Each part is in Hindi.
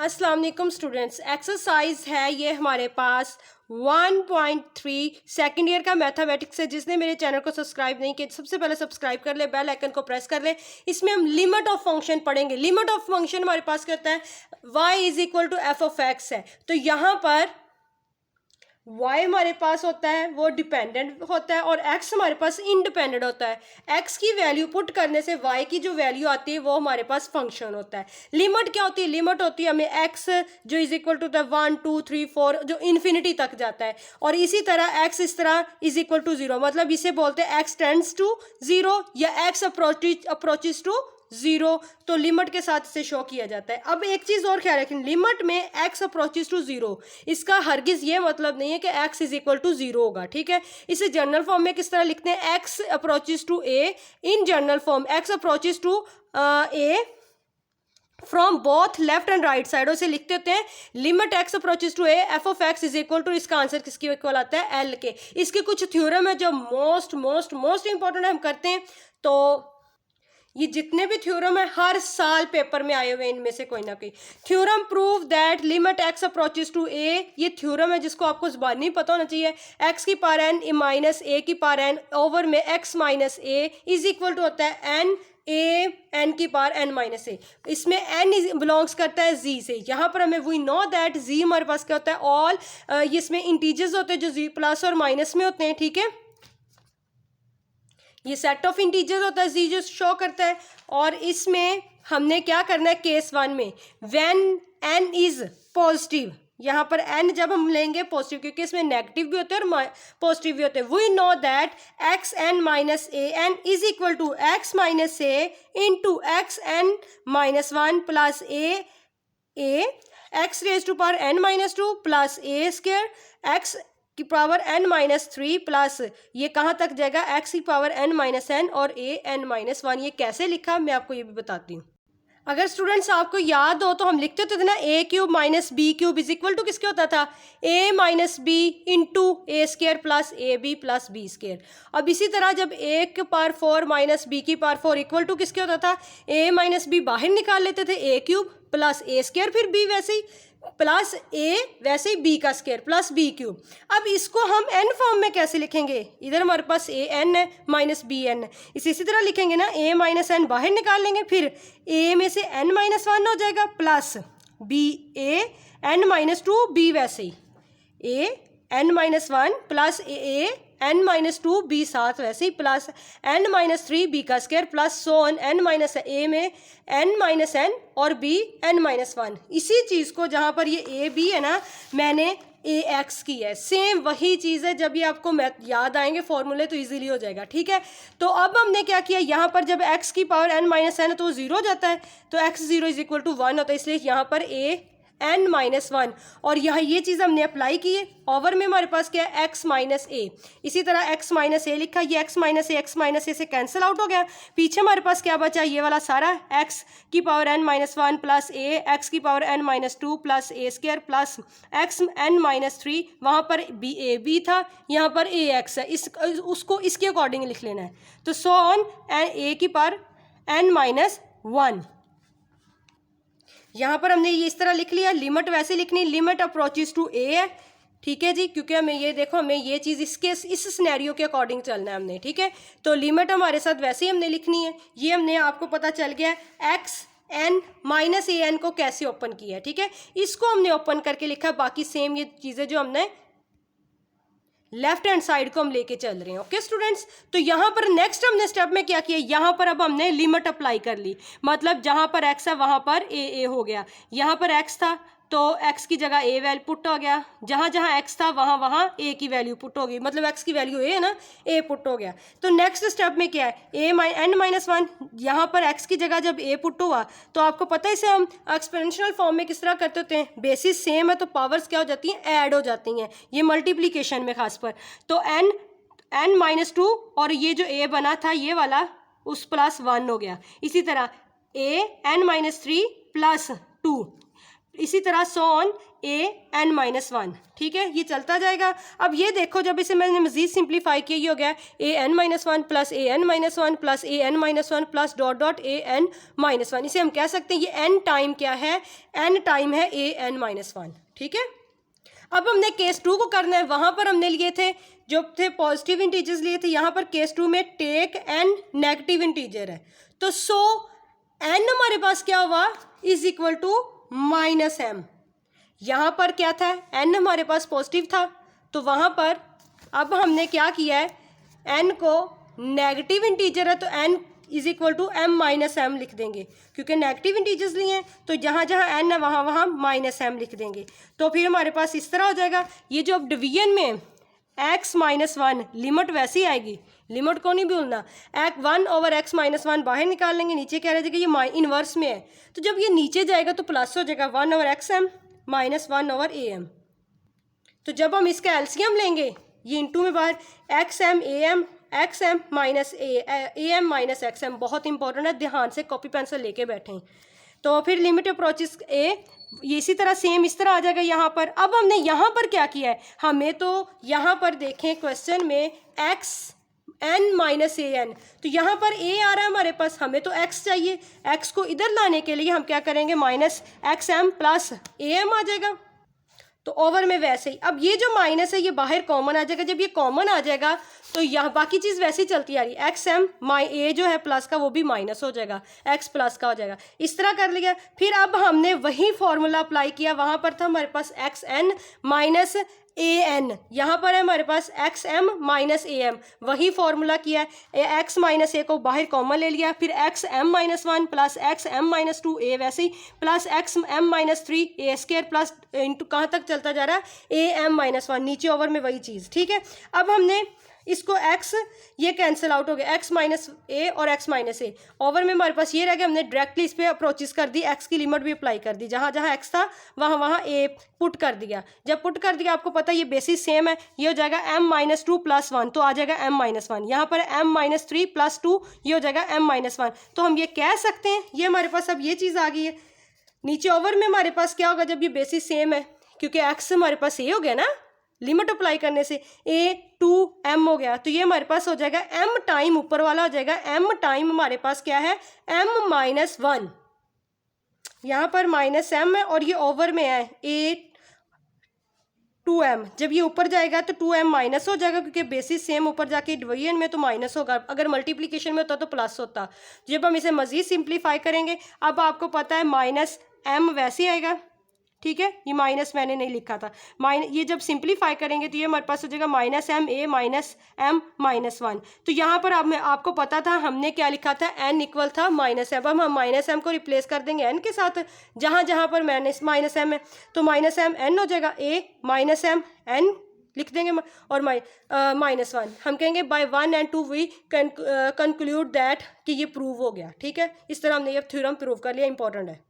अस्सलाम वालेकुम स्टूडेंट्स, एक्सरसाइज है ये हमारे पास 1.3 सेकेंड ईयर का मैथमेटिक्स है। जिसने मेरे चैनल को सब्सक्राइब नहीं किया सबसे पहले सब्सक्राइब कर ले, बेल आइकन को प्रेस कर ले। इसमें हम लिमिट ऑफ फंक्शन पढ़ेंगे। लिमिट ऑफ फंक्शन हमारे पास कहता है y is equal to f of x है। तो यहाँ पर y हमारे पास होता है वो डिपेंडेंट होता है और x हमारे पास इंडिपेंडेंट होता है। x की वैल्यू पुट करने से y की जो वैल्यू आती है वो हमारे पास फंक्शन होता है। लिमिट क्या होती है? लिमिट होती है हमें x जो इज इक्वल टू द 1 2 3 4 जो इन्फिनिटी तक जाता है, और इसी तरह x इस तरह इज इक्वल टू 0, मतलब इसे बोलते हैं x टेंड्स टू 0 या x अप्रोचेस टू 0। तो लिमिट के साथ इसे शो किया जाता है। अब एक चीज और ख्याल रखें, लिमिट में x अप्रोचेस टू 0 इसका हरगिज ये मतलब नहीं है कि x इज इक्वल टू 0 होगा, ठीक है। इसे जनरल फॉर्म में किस तरह लिखते हैं? x approaches to a in general form, x approaches to a from both left and right साइडों से लिखते होते हैं limit x approaches to a f of x is equal to, इसका आंसर किसके इक्वल आता है? l के। इसके कुछ थ्योरम है जो मोस्ट इंपॉर्टेंट हम करते हैं। तो ये जितने भी थ्योरम है हर साल पेपर में आए हुए हैं, इनमें से कोई ना कोई theorem prove that limit x approaches to a। ये थ्योरम है जिसको आपको जुबानी नहीं पता होना चाहिए। x की पावर n माइनस a की पावर n ओवर में x minus a is equal to होता है n की पावर n माइनस a। इसमें n बिलोंग्स करता है z से। यहाँ पर हमें वी नो दैट z हमारे पास क्या होता है? ऑल इसमें इंटीजर्स होते हैं जो z प्लस और माइनस में होते हैं, ठीक है। ये सेट ऑफ इंटीजर्स होता है z जो शो करता है। और इसमें हमने क्या करना है केस 1 में, व्हेन n इज पॉजिटिव, यहाँ पर n जब हम लेंगे पॉजिटिव, क्योंकि इसमें नेगेटिव भी होते हैं और पॉजिटिव भी होते हैं। We know that x n minus a n is equal to x minus a into x n minus 1 plus A x raise to power n minus 2 plus A square x की पावर n माइनस 3 प्लस ये कहाँ तक जाएगा? x की पावर n माइनस n और a n माइनस 1। ये कैसे लिखा मैं आपको ये भी बताती हूँ। अगर स्टूडेंट्स आपको याद हो तो हम लिखते थे ना a cube minus b cube is equal to किसके होता था? a minus b into a square plus a b plus b square. अब इसी तरह जब a की पावर 4 माइनस बी की पावर 4 इक्वल टू किसके होता था? a माइनस बी बाहर निकाल लेते थे, a cube plus A square फिर b वैसे ही प्लस ए वैसे ही बी का स्केयर प्लस बी क्यूब। अब इसको हम एन फॉर्म में कैसे लिखेंगे? इधर हमारे पास ए एन है माइनस बी एन है, इसी तरह लिखेंगे ना, ए माइनस एन बाहर निकाल लेंगे, फिर ए में से एन माइनस 1 हो जाएगा plus B A N minus 2 B वैसे ही A N minus 1 plus A N minus 2 B साथ वैसे ही प्लस एन माइनस 3 बी का square plus so on N minus A में एन माइनस एन और बी एन माइनस 1। इसी चीज़ को जहाँ पर ये ए बी है ना, मैंने ए एक्स की है, सेम वही चीज़ है। जब ये आपको याद आएंगे फॉर्मूले तो इजीली हो जाएगा, ठीक है। तो अब हमने क्या किया, यहाँ पर जब x की पावर n माइनस एन है तो वो 0 हो जाता है, तो x 0 इज इक्वल टू 1 होता है, इसलिए यहाँ पर a n माइनस 1। और यहाँ ये चीज़ हमने अप्लाई की है। ओवर में हमारे पास क्या है? x माइनस ए। इसी तरह x माइनस ए लिखा, ये x माइनस ए से कैंसिल आउट हो गया। पीछे हमारे पास क्या बचा? ये वाला सारा x की पावर n माइनस 1 प्लस ए एक्स की पावर n माइनस 2 प्लस ए square plus x n minus 3, वहाँ पर बी था, यहाँ पर ए एक्स है, उसको इसके अकॉर्डिंग लिख लेना है। तो सो ऑन ए की पावर n माइनस 1। यहाँ पर हमने ये इस तरह लिख लिया। लिमिट वैसे लिखनी, लिमिट अप्रोचेस टू ए है, ठीक है जी, क्योंकि हमें ये देखो हमें ये चीज़ इस सिनेरियो के अकॉर्डिंग चलना है हमने, ठीक है। तो लिमिट हमारे साथ वैसे ही हमने लिखनी है। ये हमने आपको पता चल गया x n minus a N को कैसे ओपन किया है, ठीक है। इसको हमने ओपन करके लिखा, बाकी सेम ये चीज़ें जो हमने लेफ्ट हैंड साइड को हम लेके चल रहे हैं। ओके स्टूडेंट्स, तो यहाँ पर नेक्स्ट हमने स्टेप में क्या किया, यहाँ पर अब हमने लिमिट अप्लाई कर ली, मतलब जहाँ पर x है वहाँ पर ए हो गया। यहाँ पर x था तो x की जगह a वैल्यू पुट हो गया, जहाँ जहाँ x था वहाँ वहाँ a की वैल्यू पुट हो गई, मतलब x की वैल्यू a है ना, a पुट हो गया। तो नेक्स्ट स्टेप में क्या है, n माइनस 1, यहाँ पर x की जगह जब a पुट हुआ तो आपको पता है इसे हम एक्सपोनेंशियल फॉर्म में किस तरह करते होते हैं, बेसिस सेम है तो पावर्स क्या हो जाती हैं? ऐड हो जाती हैं, ये मल्टीप्लीकेशन में खास पर। तो n माइनस 2 और ये जो a बना था ये वाला उस प्लस 1 हो गया। इसी तरह a n माइनस 3 प्लस 2 इसी तरह सो ऑन an-1, ठीक है, ये चलता जाएगा। अब ये देखो, जब इसे मैंने मजीद सिंप्लीफाई किया, ये हो गया an-1 plus an-1 plus an-1 plus dot dot an-1। इसे हम कह सकते हैं ये n टाइम क्या है, n टाइम है an-1, ठीक है। अब हमने केस 2 को करना है। वहाँ पर हमने लिए थे जो थे पॉजिटिव इंटीजर्स लिए थे, यहाँ पर केस 2 में टेक n नेगेटिव इंटीजर है, तो सो n हमारे पास क्या हुआ इज इक्वल टू -m। यहाँ पर क्या था, n हमारे पास पॉजिटिव था, तो वहाँ पर अब हमने क्या किया है, n को नेगेटिव इंटीजर है तो n is equal to m-m लिख देंगे, क्योंकि नेगेटिव इंटीजर्स लिए हैं तो जहाँ जहाँ n है वहाँ वहाँ -m लिख देंगे। तो फिर हमारे पास इस तरह हो जाएगा। ये जो अब डिवीजन में x-1 लिमिट वैसी आएगी, लिमिट को नहीं भूलना, 1/x-1 बाहर निकाल लेंगे, नीचे क्या रह जाएगा, ये इन्वर्स में है, तो जब ये नीचे जाएगा तो प्लस हो जाएगा 1/xm -1/am। तो जब हम इसका एलसीएम लेंगे, ये इंटू में बाहर xm minus am minus xm, बहुत इंपॉर्टेंट है, ध्यान से कॉपी पेंसिल लेके बैठें। तो फिर लिमिट अप्रोचेस a, ये इसी तरह सेम इस तरह आ जाएगा यहाँ पर। अब हमने यहाँ पर क्या किया है, हमें तो यहाँ पर देखें क्वेश्चन में xn माइनस an, तो यहाँ पर a आ रहा है हमारे पास, हमें तो x चाहिए, x को इधर लाने के लिए हम क्या करेंगे, माइनस xm प्लस am आ जाएगा। तो ओवर में वैसे ही, अब ये जो माइनस है ये बाहर कॉमन आ जाएगा, जब ये कॉमन आ जाएगा तो यहाँ बाकी चीज़ वैसे ही चलती आ रही है, xm a जो है प्लस का वो भी माइनस हो जाएगा, x प्लस का हो जाएगा, इस तरह कर लिया। फिर अब हमने वही फॉर्मूला अप्लाई किया, वहाँ पर था हमारे पास xn माइनस an, यहाँ पर है हमारे पास xm माइनस am, वही फॉर्मूला किया है, x माइनस a को बाहर कॉमन ले लिया, फिर xm-1 प्लस xm-2 a वैसे ही plus xm-3 a square plus into कहाँ तक चलता जा रहा है am-1, नीचे ओवर में वही चीज़, ठीक है। अब हमने इसको x, ये कैंसिल आउट हो गया, x माइनस a और x माइनस a, ओवर में हमारे पास ये रह गया, हमने डायरेक्टली इस पर अप्रोचेस कर दी, x की लिमिट भी अप्लाई कर दी, जहाँ जहाँ x था वहाँ वहाँ a पुट कर दिया। जब पुट कर दिया, आपको पता है ये बेसिस सेम है, ये हो जाएगा m-2 प्लस 1, तो आ जाएगा m-1, यहाँ पर m-3 प्लस 2, ये हो जाएगा m-1। तो हम ये कह सकते हैं, ये हमारे पास अब ये चीज़ आ गई है। नीचे ओवर में हमारे पास क्या होगा, जब ये बेसिस सेम है, क्योंकि x हमारे पास a हो गया ना, लिमिट अप्लाई करने से a टू m हो गया, तो ये हमारे पास हो जाएगा m टाइम, ऊपर वाला हो जाएगा m टाइम हमारे पास क्या है m-1, यहाँ पर -m है और ये ओवर में है a 2m, जब ये ऊपर जाएगा तो 2m माइनस हो जाएगा, क्योंकि बेसिस सेम, ऊपर जाके डिवीजन में तो माइनस होगा, अगर मल्टीप्लिकेशन में होता तो प्लस होता। जब हम इसे मज़ीद सिंप्लीफाई करेंगे, अब आपको पता है -m वैसे आएगा, ठीक है, ये माइनस मैंने नहीं लिखा था, ये जब सिंप्लीफाई करेंगे तो ये हमारे पास हो जाएगा -m a माइनस m-1। तो यहाँ पर आपको पता था हमने क्या लिखा था, n इक्वल था -m, अब हम -m को रिप्लेस कर देंगे n के साथ, जहाँ जहाँ पर -m है, तो -m n हो जाएगा, a -m n लिख देंगे और -1, हम कहेंगे by 1 and 2 we conclude that कि ये प्रूव हो गया, ठीक है। इस तरह हमने ये थ्योरम प्रूव कर लिया, इंपॉर्टेंट है।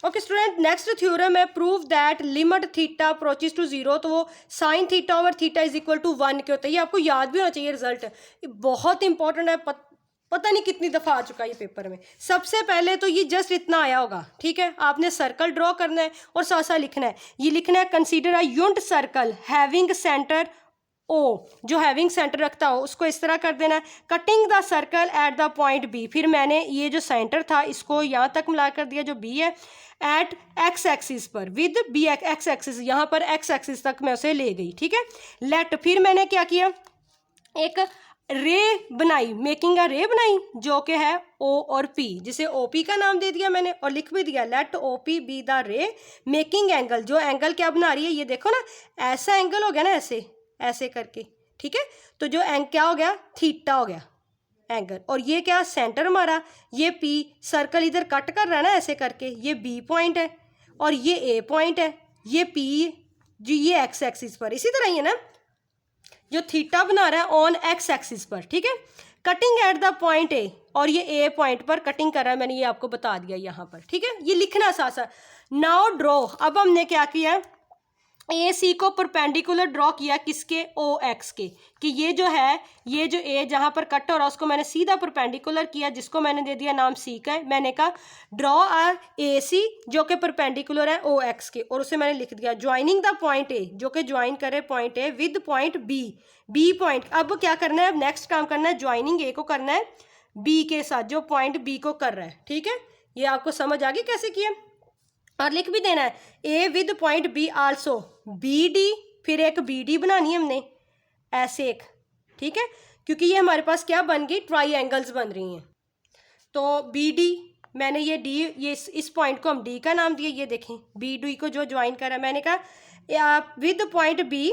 ओके स्टूडेंट, नेक्स्ट थ्योरम है prove that limit theta approaches to 0, तो वो sine theta over theta is equal to 1 के होता है। ये आपको याद भी होना चाहिए, रिजल्ट बहुत इंपॉर्टेंट है, पता नहीं कितनी दफ़ा आ चुका है ये पेपर में। सबसे पहले तो ये जस्ट इतना आया होगा, ठीक है, आपने सर्कल ड्रॉ करना है और साथ साथ लिखना है, ये लिखना है consider a unit circle having centre O, जो हैविंग सेंटर रखता हो उसको इस तरह कर देना है, cutting the circle at the point B, फिर मैंने ये जो सेंटर था इसको यहाँ तक मिला कर दिया जो बी है, एट एक्स एक्सिस पर विद बी एक्स एक्सिस, यहाँ पर एक्स एक्सिस तक मैं उसे ले गई, ठीक है। लेट, फिर मैंने क्या किया, एक रे बनाई, मेकिंग अ रे बनाई जो कि है ओ और पी, जिसे ओ पी का नाम दे दिया मैंने और लिख भी दिया let O P B the ray making angle, जो एंगल क्या बना रही है, ये देखो ना, ऐसा एंगल हो गया ना, ऐसे ऐसे करके, ठीक है, तो जो क्या हो गया, थीटा हो गया एंगल, और ये क्या सेंटर हमारा, ये पी, सर्कल इधर कट कर रहा है ना ऐसे करके, ये बी पॉइंट है और ये ए पॉइंट है, ये पी जो ये एक्स एक्सिस पर, इसी तरह ही है ना, जो थीटा बना रहा है ऑन एक्स एक्सिस पर, ठीक है, कटिंग एट द पॉइंट ए, और ये ए पॉइंट पर कटिंग कर रहा है, मैंने ये आपको बता दिया यहाँ पर, ठीक है, ये लिखना साथ साथ। नाउ ड्रॉ, अब हमने क्या किया, ए सी को परपेंडिकुलर ड्रॉ किया किसके, ओ एक्स के, कि ये जो है, ये जो ए जहाँ पर कट हो रहा है उसको मैंने सीधा परपेंडिकुलर किया, जिसको मैंने दे दिया नाम सी का है। मैंने कहा ड्रॉ अ ए सी जो कि परपेंडिकुलर है ओ एक्स के, और उसे मैंने लिख दिया ज्वाइनिंग द पॉइंट ए, जो कि ज्वाइन करे point A with point B, B point. अब क्या करना है, अब नेक्स्ट काम करना है, ज्वाइनिंग ए को करना है बी के साथ जो पॉइंट बी को कर रहा है। ठीक है, ये आपको समझ आ गई कैसे किया। और लिख भी देना है ए with point be also be D, फिर एक बी डी बनानी है हमने ऐसे एक। ठीक है, क्योंकि ये हमारे पास क्या बन गई, ट्राइएंगल्स बन रही हैं। तो बी डी मैंने ये डी, ये इस पॉइंट को हम डी का नाम दिया। ये देखें बी डी को जो ज्वाइन करा, मैंने कहा with point B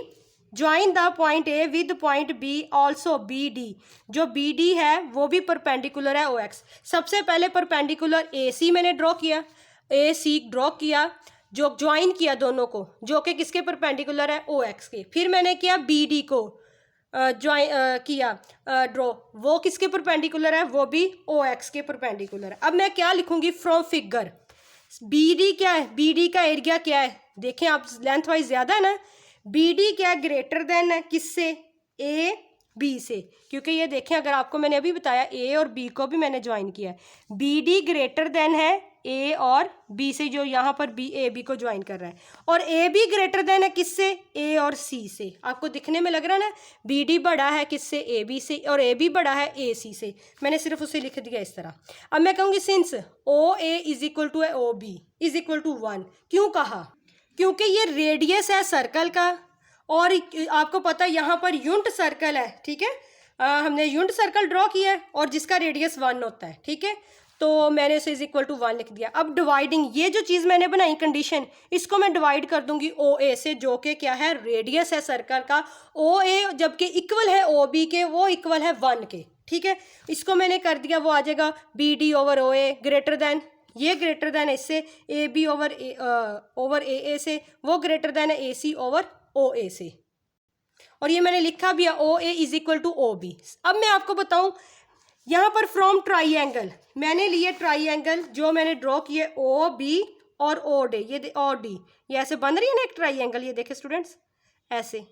join the point A with point B also B D, जो बी डी है वो भी परपेंडिकुलर है ओ एक्स। सबसे पहले परपेंडिकुलर ए सी मैंने ड्रॉ किया, ए सी ड्रॉ किया, जो ज्वाइन किया दोनों को, जो कि किसके परपेंडिकुलर है, ओ एक्स के। फिर मैंने किया बी डी को ज्वाइन किया ड्रॉ, वो किसके परपेंडिकुलर है, वो भी ओ एक्स के परपेंडिकुलर है। अब मैं क्या लिखूंगी, फ्रॉम फिगर बी डी क्या है, बी डी का एरिया क्या है, देखें आप लेंथ वाइज ज़्यादा है ना, बी डी क्या है, ग्रेटर देन है किससे, ए बी से, क्योंकि ये देखें अगर आपको मैंने अभी बताया ए और बी को भी मैंने ज्वाइन किया है, बी डी ग्रेटर देन है ए और बी से, जो यहाँ पर बी ए बी को ज्वाइन कर रहा है, और ए बी ग्रेटर देन है किससे, ए और सी से। आपको दिखने में लग रहा है ना, बी डी बड़ा है किससे, ए बी से, और ए बी बड़ा है ए सी से। मैंने सिर्फ उसे लिख दिया इस तरह। अब मैं कहूँगी since O A is equal to O B is equal to 1, क्यों कहा, क्योंकि ये रेडियस है सर्कल का, और आपको पता है यहाँ पर यूनिट सर्कल है। ठीक है, हमने यूनिट सर्कल ड्रॉ किया है और जिसका रेडियस 1 होता है। ठीक है, तो मैंने इसे इज इक्वल टू 1 लिख दिया। अब डिवाइडिंग, ये जो चीज़ मैंने बनाई कंडीशन, इसको मैं डिवाइड कर दूंगी ओ ए से, जो कि क्या है, रेडियस है सर्कल का। ओ ए जबकि इक्वल है ओ बी के, वो इक्वल है 1 के। ठीक है, इसको मैंने कर दिया, वो आ जाएगा B D over O A greater then, ये ग्रेटर देन इससे, ए बी ओवर ए से, वो ग्रेटर देन है ए सी ओवर ओ ए से, और ये मैंने लिखा भी है O A is equal to O B. अब मैं आपको बताऊं यहाँ पर फ्रॉम ट्राइएंगल, मैंने लिए ट्राइएंगल जो मैंने ड्रॉ किए ओ बी और ओ डी, ये ओ डी, ये ऐसे बन रही है ना एक ट्राइएंगल, ये देखे स्टूडेंट्स ऐसे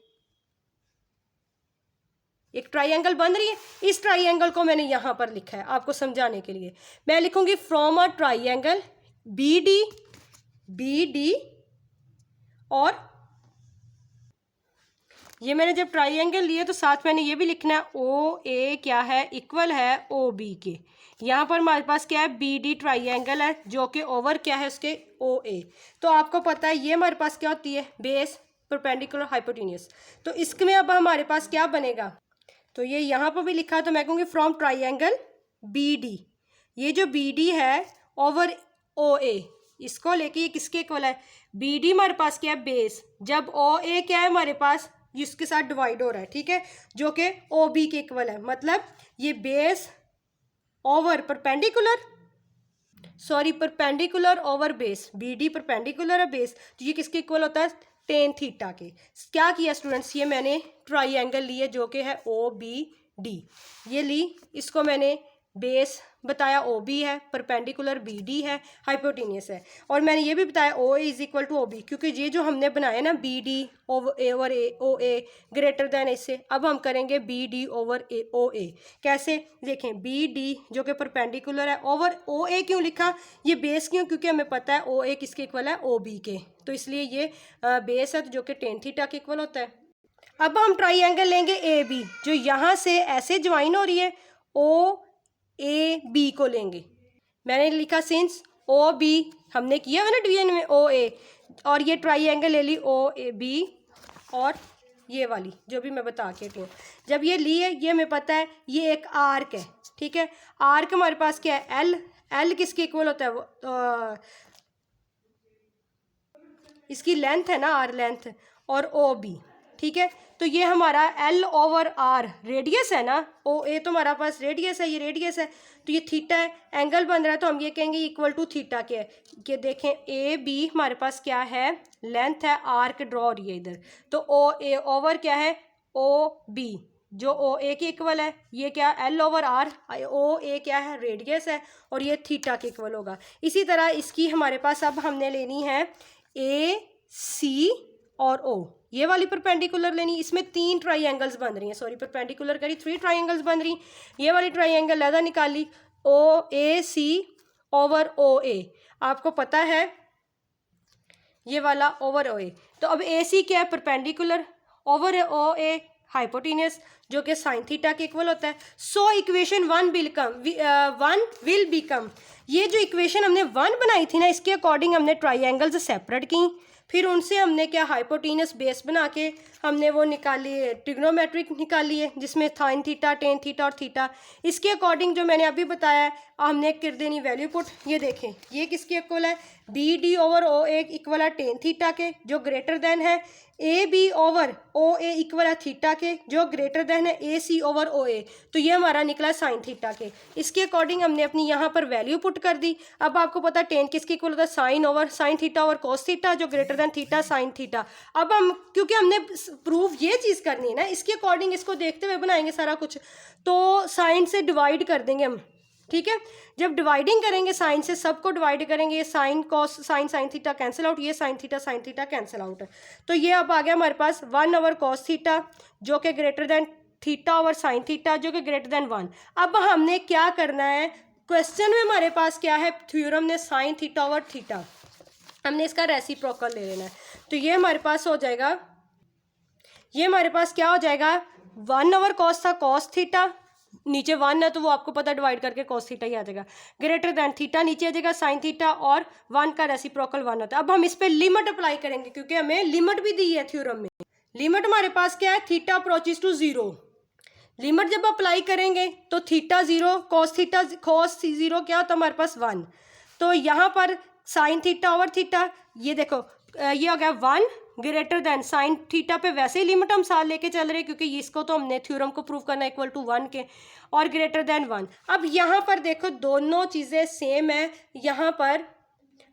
एक ट्राइएंगल बन रही है। इस ट्राइएंगल को मैंने यहाँ पर लिखा है आपको समझाने के लिए। मैं लिखूंगी from a triangle B D और ये मैंने जब ट्राइएंगल लिए तो साथ मैंने ये भी लिखना है ओ ए क्या है, इक्वल है ओ बी के। यहाँ पर हमारे पास क्या है, बी डी ट्राइएंगल है जो कि ओवर क्या है उसके, ओ ए। तो आपको पता है ये हमारे पास क्या होती है, बेस परपेंडिकुलर हाइपोटेन्यूज। तो इसमें अब हमारे पास क्या बनेगा, तो ये यहाँ पर भी लिखा है, तो मैं कहूँगी फ्रॉम ट्राइएंगल बी डी, ये जो बी डी है ओवर ओ ए, इसको लेके ये किसके इक्वल है, बी डी हमारे पास क्या है बेस, जब ओ ए क्या है हमारे पास जिसके साथ डिवाइड हो रहा है। ठीक है, जो कि ओ बी के इक्वल है, मतलब ये base over perpendicular, sorry perpendicular over base, B D perpendicular है बेस, तो ये किसके इक्वल होता है, टेन थीटा के। क्या किया स्टूडेंट्स, ये मैंने ट्राइएंगल लिए जो कि है ओ बी डी, ये ली, इसको मैंने बेस बताया ओ बी है, परपेंडिकुलर बी डी है, हाइपोटेन्यूस है, और मैंने ये भी बताया O A is equal to O B, क्योंकि ये जो हमने बनाया ना B D over A O A greater than इससे, अब हम करेंगे B D over A O A. कैसे, देखें बी डी जो कि परपेंडिकुलर है ओवर ओ ए, क्यों लिखा, ये बेस क्यों, क्योंकि हमें पता है ओ ए किसके इक्वल है, ओ बी के, तो इसलिए ये बेस है जो कि टेन थीटा के इक्वल होता है। अब हम ट्राइएंगल लेंगे ए बी, जो यहाँ से ऐसे ज्वाइन हो रही है, ओ ए बी को लेंगे। मैंने लिखा सिंस ओ बी हमने किया है ना डिवीजन में ओ ए, और ये ट्राइएंगल ले ली ओ ए बी, और ये वाली जो भी मैं बता के हटी हूँ, जब ये ली है, ये हमें पता है ये एक आर्क है। ठीक है, आर्क हमारे पास क्या है, एल, एल किसके इक्वल होता है, वो इसकी लेंथ है ना, आर लेंथ, और ओ बी। ठीक है, तो ये हमारा एल ओवर आर रेडियस है ना, ओ ए तो हमारा पास रेडियस है, ये रेडियस है, तो ये थीटा है, एंगल बन रहा है, तो हम ये कहेंगे इक्वल टू थीटा के है। ये देखें ए बी हमारे पास क्या है, लेंथ है, आर्क ड्रॉ हो रही है इधर, तो ओ ए ओवर क्या है, ओ बी जो ओ ए के इक्वल है, ये क्या एल ओवर आर, ओ ए क्या है रेडियस है, और ये थीटा के इक्वल होगा। इसी तरह इसकी हमारे पास अब हमने लेनी है ए सी और ओ, ये वाली परपेंडिकुलर लेनी, इसमें 3 ट्राइंगल्स बन रही हैं, सॉरी परपेंडिकुलर करी 3 ट्राइंगल्स बन रही, ये वाली ट्राइंगल लहदा निकाली ओ ए सी ओवर ओ ए, आपको पता है ये वाला ओवर ओ ए। तो अब ए सी क्या है, परपेंडिकुलर, ओवर ओ ए हाइपोटेन्यूस, जो कि साइन थीटा के इक्वल होता है। सो इक्वेशन 1 विल बिकम, ये जो इक्वेशन हमने 1 बनाई थी ना, इसके अकॉर्डिंग हमने ट्राइंगल्स सेपरेट की, फिर उनसे हमने क्या हाइपोटेन्यूस बेस बना के हमने वो निकाली, ट्रिग्नोमेट्रिक निकाली है, जिसमें साइन थीटा, टेन थीटा और थीटा, इसके अकॉर्डिंग जो मैंने अभी बताया है हमने कर देनी वैल्यू पुट। ये देखें ये किसके इक्वल है, B D over O A equal है टेन थीटा के, जो ग्रेटर देन है A B over O A equal है थीटा के, जो ग्रेटर देन है ए सी ओवर ओ ए। तो ये हमारा निकला साइन थीटा के, इसके अकॉर्डिंग हमने अपनी यहाँ पर वैल्यू पुट कर दी। अब आपको पता है टेन किसके इक्वल होता है, sine theta over cos theta, जो greater than theta sine theta. अब हम क्योंकि हमने प्रूफ ये चीज़ करनी है ना, इसके अकॉर्डिंग इसको देखते हुए बनाएंगे सारा कुछ, तो साइन से डिवाइड कर देंगे हम, ठीक है। जब डिवाइडिंग करेंगे साइन से सबको डिवाइड करेंगे, ये sine cos sine theta cancel out, ये साइन थीटा कैंसिल आउट है। तो ये अब आ गया हमारे पास 1 ओवर कॉस थीटा, जो कि greater than theta over sine theta, जो कि ग्रेटर देन 1। अब हमने क्या करना है, क्वेश्चन में हमारे पास क्या है, थ्योरम ने साइन थीटा ओवर थीटा, हमने इसका रेसिप्रोकल ले लेना है। तो ये हमारे पास हो जाएगा, ये हमारे पास क्या हो जाएगा, 1 ओवर कॉस था कॉस थीटा, नीचे 1 है तो वो आपको पता डिवाइड करके कॉस थीटा ही आ जाएगा, ग्रेटर देन थीटा नीचे आ जाएगा साइन थीटा, और 1 का रेसिप्रोकल 1 होता है। अब हम इस पे लिमिट अप्लाई करेंगे, क्योंकि हमें लिमिट भी दी है थ्योरम में। लिमिट हमारे पास क्या है, थीटा अप्रोचेस टू 0, लिमिट जब अप्लाई करेंगे तो थीटा 0 कॉस 0 क्या होता है हमारे पास 1। तो यहाँ पर साइन थीटा ओवर थीटा, ये देखो ये हो गया 1 ग्रेटर देन साइन थीटा पे वैसे ही लिमिट हम साथ लेके चल रहे हैं, क्योंकि इसको तो हमने थ्योरम को प्रूव करना इक्वल टू 1 के, और ग्रेटर देन 1। अब यहाँ पर देखो दोनों चीज़ें सेम है, यहाँ पर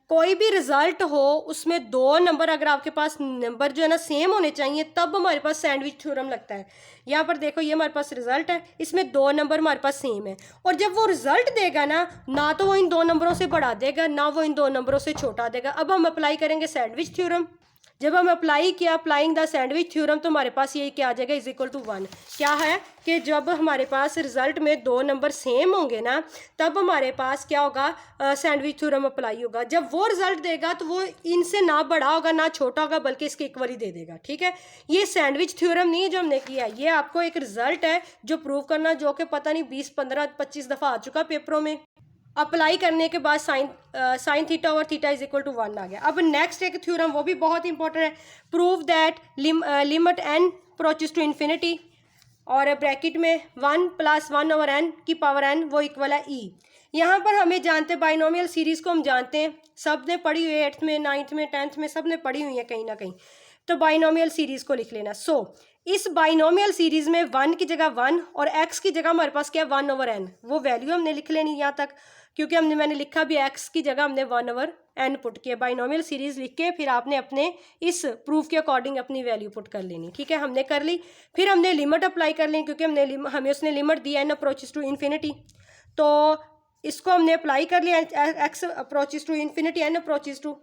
कोई भी रिजल्ट हो उसमें 2 नंबर अगर आपके पास नंबर जो है ना सेम होने चाहिए, तब हमारे पास सैंडविच थ्योरम लगता है। यहाँ पर देखो ये हमारे पास रिजल्ट है, इसमें 2 नंबर हमारे पास सेम है, और जब वो रिजल्ट देगा ना तो वो इन 2 नंबरों से बढ़ा देगा, ना वो इन 2 नंबरों से छोटा देगा। अब हम अप्लाई करेंगे सैंडविच थ्योरम, जब हम अप्लाई किया अप्लाइंग द सैंडविच थ्योरम, तो हमारे पास ये क्या आ जाएगा, इज इक्वल टू 1। क्या है कि जब हमारे पास रिजल्ट में 2 नंबर सेम होंगे ना, तब हमारे पास क्या होगा, सैंडविच थ्योरम अप्लाई होगा। जब वो रिजल्ट देगा तो वो इनसे ना बड़ा होगा ना छोटा होगा, बल्कि इसके इक्वल ही दे देगा, ठीक है। ये सैंडविच थ्योरम नहीं है जो हमने किया, ये आपको एक रिजल्ट है जो प्रूव करना, जो कि पता नहीं 20 15 25 दफ़ा आ चुका पेपरों में। अप्लाई करने के बाद sine theta over theta is equal to 1 आ गया। अब नेक्स्ट एक थ्योरम, वो भी बहुत इंपॉर्टेंट है, prove that limit n approaches to infinity, और ब्रैकेट में 1 + 1 ओवर n की पावर n वो इक्वल है e। यहाँ पर हमें जानते हैं बाइनोमियल सीरीज़ को हम जानते हैं, सब ने पढ़ी हुई है 8th में 9th में 10th में, सब ने पढ़ी हुई है कहीं ना कहीं। तो बाइनोमियल सीरीज़ को लिख लेना। इस बाइनोमियल सीरीज़ में 1 की जगह 1 और x की जगह हमारे पास क्या है 1 ओवर n, वो वैल्यू हमने लिख लेनी यहाँ तक, क्योंकि मैंने लिखा भी x की जगह हमने 1 ओवर n पुट किया। बाइनोमियल सीरीज़ लिख के फिर आपने अपने इस प्रूफ के अकॉर्डिंग अपनी वैल्यू पुट कर लेनी, ठीक है। हमने कर ली, फिर हमने लिमिट अप्लाई कर ली, क्योंकि हमें उसने लिमिट दी n अप्रोचेस टू इन्फिनिटी, तो इसको हमने अप्लाई कर लिया, x approaches to infinity n approaches to.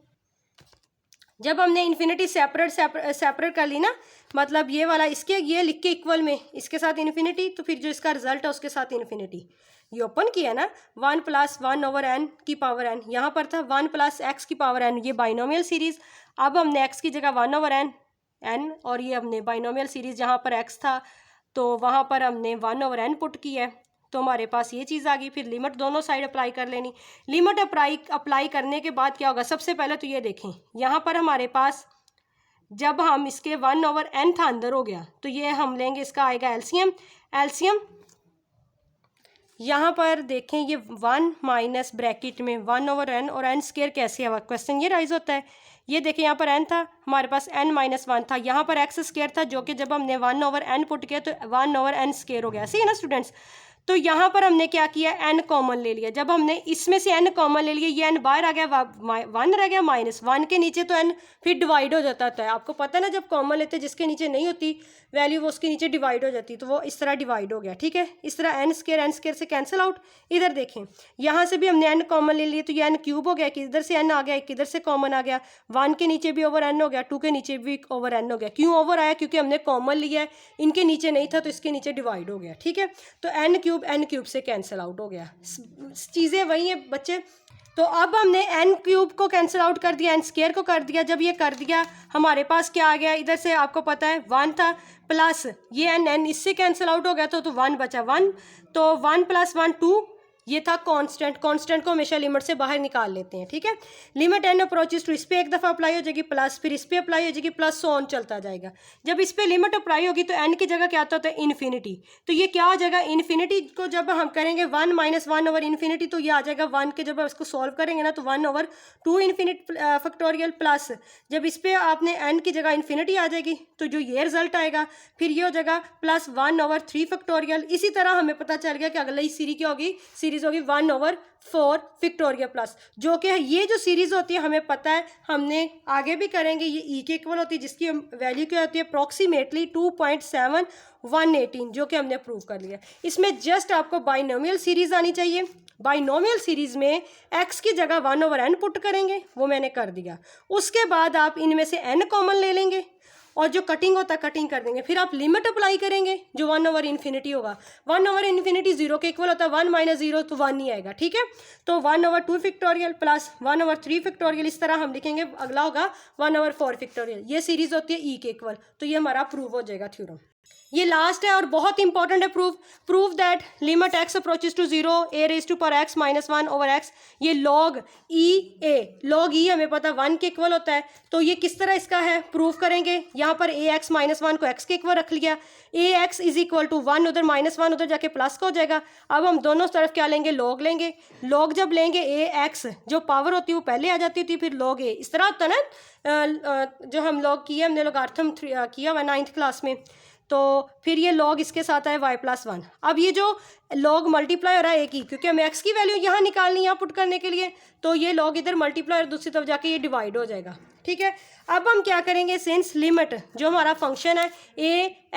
जब हमने इन्फिनिटी सेपरेट कर ली ना, मतलब ये वाला इसके ये लिख के इक्वल में इसके साथ इन्फिनिटी, तो फिर जो इसका रिजल्ट है उसके साथ इन्फिनिटी, ये ओपन किया ना 1 + 1 ओवर n की पावर n, यहाँ पर था 1 + x की पावर n, ये बाइनोमियल सीरीज़। अब हमने x की जगह 1 ओवर n, और ये हमने बाइनोमियल सीरीज़ जहाँ पर x था तो वहाँ पर हमने 1 ओवर n पुट किया है, तो हमारे पास ये चीज़ आ गई। फिर लिमिट दोनों साइड अप्लाई कर लेनी। लिमिट अप्लाई करने के बाद क्या होगा, सबसे पहले तो ये देखें यहाँ पर हमारे पास जब हम इसके 1 ओवर n था अंदर हो गया, तो ये हम लेंगे, इसका आएगा एलसीएम। यहाँ पर देखें ये 1 माइनस ब्रैकेट में 1 ओवर n और n स्क्वायर कैसे हुआ, क्वेश्चन ये राइज होता है। ये देखें यहाँ पर n था, हमारे पास n - 1 था, यहाँ पर x स्क्वायर था, जो कि जब हमने 1 ओवर n पुट किया तो 1 ओवर n स्क्वायर हो गया, सही है ना स्टूडेंट्स। तो यहाँ पर हमने क्या किया, n कॉमन ले लिया। जब हमने इसमें से n कॉमन ले लिया, ये n बाहर आ गया, 1 रह गया, -1 के नीचे तो n फिर डिवाइड हो जाता है। आपको पता है ना, जब कॉमन लेते हैं जिसके नीचे नहीं होती वैल्यू वो उसके नीचे डिवाइड हो जाती, तो वो इस तरह डिवाइड हो गया। ठीक है, इस तरह n स्क्वायर से कैंसिल आउट। इधर देखें, यहाँ से भी हमने n कॉमन ले लिया, तो ये n क्यूब हो गया, कि इधर से n आ गया, एक इधर से कॉमन आ गया, 1 के नीचे भी ओवर n हो गया, 2 के नीचे भी ओवर n हो गया। क्यों ओवर आया, क्योंकि हमने कॉमन लिया है, इनके नीचे नहीं था तो इसके नीचे डिवाइड हो गया। ठीक है, तो n क्यूब से कैंसिल आउट हो गया। चीज़ें वही हैं बच्चे। तो अब हमने n क्यूब को कैंसिल आउट कर दिया, n स्क्वायर को कर दिया। जब ये कर दिया, हमारे पास क्या आ गया, इधर से आपको पता है 1 था, प्लस ये n इससे कैंसिल आउट हो गया, तो 1 बचा, 1, तो 1 + 1 2, ये था कांस्टेंट। कांस्टेंट को हमेशा लिमिट से बाहर निकाल लेते हैं। ठीक है, लिमिट n अप्रोचेस टू, इस पर एक दफ़ा अप्लाई हो जाएगी प्लस, फिर इस पर अप्लाई हो जाएगी प्लस, सो ऑन चलता जाएगा। जब इस पर लिमिट अप्लाई होगी तो n की जगह क्या आता है, इन्फिनिटी। तो ये क्या हो जाएगा, इन्फिनिटी को जब हम करेंगे 1 - 1 ओवर इन्फिनिटी, तो ये आ जाएगा 1 के, जब इसको सॉल्व करेंगे ना तो 1/2 इन्फिनिट फैक्टोरियल, प्लस जब इस पर आपने n की जगह इन्फिनिटी आ जाएगी तो जो ये रिजल्ट आएगा फिर ये हो जाएगा प्लस 1/3 फैक्टोरियल। इसी तरह हमें पता चल गया कि अगली सीरीज क्या होगी, सीरीज होगी 1/4 फैक्टोरियल प्लस, जो कि ये जो सीरीज होती है हमें पता है, हमने आगे भी करेंगे, ये ई के इक्वल होती है, जिसकी वैल्यू क्या होती है, अप्रॉक्सीमेटली 2.7118, जो कि हमने प्रूव कर लिया। इसमें जस्ट आपको बाइनोमियल सीरीज आनी चाहिए। बाइनोमियल सीरीज में x की जगह 1/n पुट करेंगे, वो मैंने कर दिया। उसके बाद आप इनमें से n कॉमन ले लेंगे और जो कटिंग होता है कटिंग कर देंगे, फिर आप लिमिट अप्लाई करेंगे जो 1/∞ होगा। 1/∞ 0 के इक्वल होता है, 1 - 0 तो 1 ही आएगा। ठीक है, तो 1/2 फैक्टोरियल प्लस 1/3 फैक्टोरियल, इस तरह हम लिखेंगे। अगला होगा 1/4 फैक्टोरियल। ये सीरीज होती है ई के इक्वल, तो ये हमारा प्रूव हो जाएगा थ्योरम। ये लास्ट है और बहुत इंपॉर्टेंट है prove that limit x approaches to 0 a⁻x - 1 over x, ये log e हमें पता 1 के इक्वल होता है। तो ये किस तरह इसका है, प्रूव करेंगे। यहाँ पर ax - 1 को x के इक्वल रख लिया, ax = 1, उधर -1 उधर जाके प्लस का हो जाएगा। अब हम दोनों तरफ क्या लेंगे, log लेंगे। log जब लेंगे ax जो पावर होती है वो पहले आ जाती थी, फिर log a, इस तरह होता है ना, जो हम log किया, हमने लोगार्थम किया हुआ 9th क्लास में, तो फिर ये log इसके साथ आए y+1। अब ये जो log मल्टीप्लाई हो रहा है एक ही, क्योंकि हमें x की वैल्यू यहाँ निकालनी है, यहाँ पुट करने के लिए, तो ये log इधर मल्टीप्लाई और दूसरी तरफ जाके ये डिवाइड हो जाएगा। ठीक है, अब हम क्या करेंगे, सिंस लिमिट जो हमारा फंक्शन है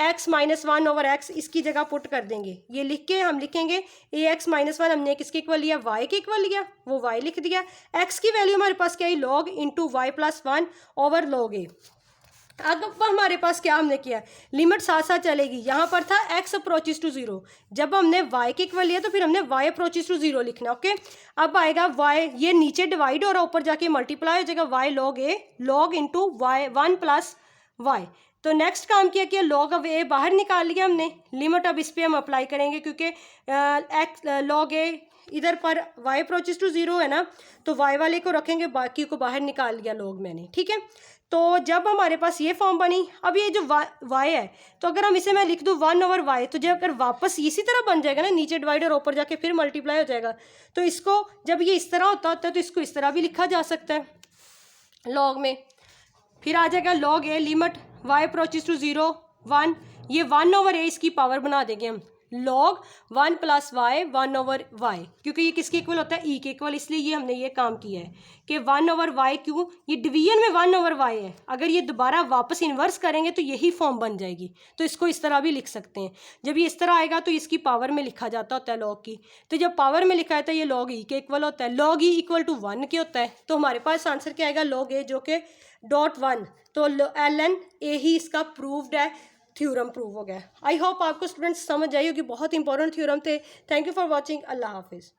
ax - 1 ओवर x, इसकी जगह पुट कर देंगे। ये लिख के हम लिखेंगे ax - 1 हमने किसके इक्वल लिया, y के इक्वल लिया, वो y लिख दिया। x की वैल्यू हमारे पास क्या है, log × y+1 over log a। अब हमारे पास क्या हमने किया, लिमिट साथ साथ चलेगी। यहाँ पर था x अप्रोचेस टू 0, जब हमने y के इक्वल लिया तो फिर हमने y अप्रोचेस टू 0 लिखना। ओके, अब आएगा y, ये नीचे डिवाइड हो रहा है, ऊपर जाके मल्टीप्लाई हो जाएगा, y log a, log × y 1 + y। तो नेक्स्ट काम किया कि log of a बाहर निकाल लिया हमने। लिमिट अब इस पर हम अप्लाई करेंगे, क्योंकि log a इधर पर y अप्रोचेस टू 0 है ना, तो y वाले को रखेंगे, बाकी को बाहर निकाल लिया log मैंने। ठीक है, तो जब हमारे पास ये फॉर्म बनी, अब ये जो y है, तो अगर हम इसे मैं लिख दूँ 1/y, तो जब अगर वापस इसी तरह बन जाएगा ना, नीचे डिवाइड और ऊपर जाके फिर मल्टीप्लाई हो जाएगा, तो इसको जब ये इस तरह होता है तो इसको इस तरह भी लिखा जा सकता है log में। फिर आ जाएगा log a, limit y approaches to 0 1, ये 1/a इसकी पावर बना देंगे हम, log 1 + y 1/y, क्योंकि ये किसके इक्वल होता है, e के इक्वल, इसलिए ये हमने ये काम किया है कि 1/y। क्यों, ये डिवीजन में 1/y है, अगर ये दोबारा वापस इन्वर्स करेंगे तो यही फॉर्म बन जाएगी। तो इसको इस तरह भी लिख सकते हैं। जब ये इस तरह आएगा तो इसकी पावर में लिखा जाता होता है log की, तो जब पावर में लिखा जाता है ये log e के इक्वल होता है, log e = 1 के होता है। तो हमारे पास आंसर क्या आएगा, log a जो कि .1, तो ln a ही इसका प्रूव्ड है, थ्योरम प्रूव हो गया। आई होप आपको स्टूडेंट्स समझ आई होगी, बहुत इंपॉर्टेंट थ्योरम थे। थैंक यू फॉर वॉचिंग, अल्लाह हाफिज़।